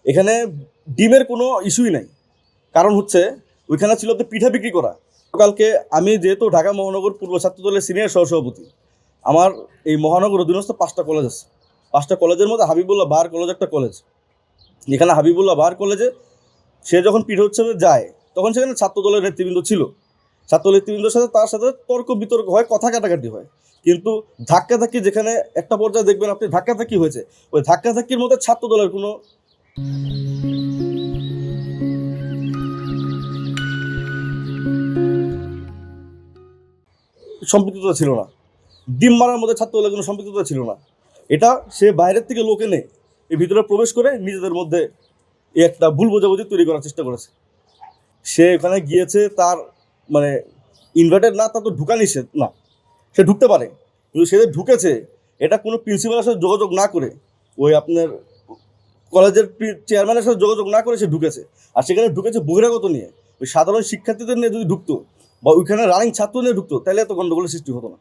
এখানে ডিমের কোনো ইস্যুই নাই। কারণ হচ্ছে ওইখানে ছিল তো পিঠা বিক্রি করা। কালকে আমি যেহেতু ঢাকা মহানগর পূর্ব ছাত্র দলের সিনিয়র সহসভাপতি, আমার এই মহানগর অধীনস্থ 5টা কলেজ আছে। 5টা কলেজের মধ্যে হাবিবুল্লাহ বাহার কলেজ একটা কলেজ। এখানে হাবিবুল্লাহ বাহার কলেজে সে যখন পিঠা উৎসবে যায় তখন সেখানে ছাত্র দলের নেতৃবৃন্দ ছিল। ছাত্র নেতৃবৃন্দের সাথে তার সাথে তর্ক বিতর্ক হয়, কথা কাটাকাটি হয়, কিন্তু ধাক্কাধাক্কি যেখানে একটা পর্যায়ে দেখবেন আপনি ধাক্কাধাক্কি হয়েছে, ওই ধাক্কাধাক্কির মধ্যে ছাত্র দলের কোনো সম্পৃক্ততা ছিল না। ডিম মারার মধ্যে ছাত্র দলের কোনো সম্পৃক্ততা ছিল না। এটা সে বাইরের থেকে লোক এনে এই ভিতরে প্রবেশ করে নিজেদের মধ্যে এই একটা ভুল বোঝাবুঝি তৈরি করার চেষ্টা করেছে। সে ওখানে গিয়েছে, তার মানে ইনভার্টেড না, তার তো ঢুকা নিষেধ না, সে ঢুকতে পারে, কিন্তু সে যে ঢুকেছে এটা কোনো প্রিন্সিপালের সাথে যোগাযোগ না করে, ওই আপনার কলেজের চেয়ারম্যানের সাথে যোগাযোগ না করে সে ঢুকেছে। আর সেখানে ঢুকেছে বহিরাগত নিয়ে, ওই সাধারণ শিক্ষার্থীদের নিয়ে যদি ঢুকতো বা ওইখানে রানিং ছাত্র নিয়ে ঢুকতো তাহলে এত গণ্ডগোলের সৃষ্টি হতো না।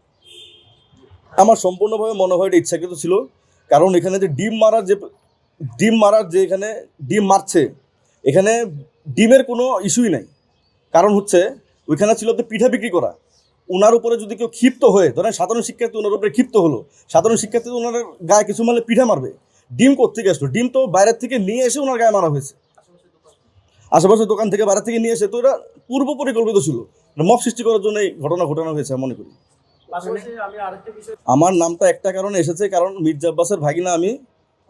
আমার সম্পূর্ণভাবে মনে হয় এটা ইচ্ছাকৃত ছিল। কারণ এখানে যে ডিম মারার যে এখানে ডিম মারছে, এখানে ডিমের কোনো ইস্যুই নাই। কারণ হচ্ছে ওইখানে ছিল তো পিঠা বিক্রি করা। ওনার উপরে যদি কেউ ক্ষিপ্ত হয়ে, ধরেন সাধারণ শিক্ষার্থী ওনার উপরে ক্ষিপ্ত হলো, সাধারণ শিক্ষার্থী ওনার গায়ে কিছু মারলে পিঠা মারবে, ডিম কোত্থেকে আসলো? ডিম তো বাইরের থেকে নিয়ে এসে ওনার গায়ে মারা হয়েছে, আশেপাশের দোকান থেকে বাইরে থেকে নিয়ে এসে। তো এটা পূর্ব পরিকল্পিত ছিল, মব সৃষ্টি করার জন্য এই ঘটনা ঘটানো হয়েছে মনে করি। আমার নামটা একটা কারণে এসেছে, কারণ মির্জা আব্বাসের ভাগিনা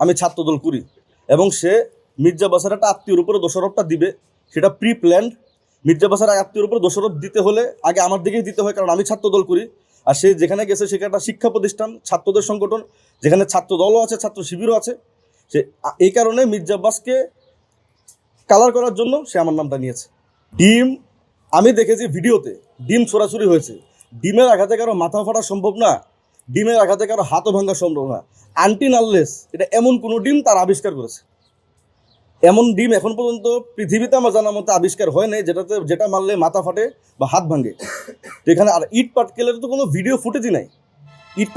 আমি ছাত্রদল করি, এবং সে মির্জা আব্বাসের একটা আত্মীয়র উপরে দোষারোপটা দিবে, সেটা প্রি প্ল্যান্ড। মির্জা আব্বাসের আত্মীয়র উপরে দোষারোপ দিতে হলে আগে আমার দিকেই দিতে হয়, কারণ আমি ছাত্রদল করি। আর সে যেখানে গেছে সেখানে একটা শিক্ষা প্রতিষ্ঠান, ছাত্রদের সংগঠন, যেখানে ছাত্রদলও আছে, ছাত্র শিবিরও আছে। সে এই কারণে মির্জা আব্বাসকে কালার করার জন্য সে আমার নামটা নিয়েছে। ডিম আমি দেখেছি ভিডিওতে, ডিম ছোড়াছুরি হয়েছে। ডিমের আঘাতে কারো মাথা ফাটা সম্ভব না, ডিমের আঘাতে কারো হাতও ভাঙা সম্ভব না, আনটিল আনলেস এটা এমন কোনো ডিম তার আবিষ্কার করেছে। এমন ডিম এখন পর্যন্ত পৃথিবীতে আমার জানার মতো আবিষ্কার হয় নাই যেটা মারলে মাথা ফাটে বা হাত ভাঙে। এখানে আর ইট পাটকেলের তো কোনো ভিডিও ফুটেজই নাই। ইট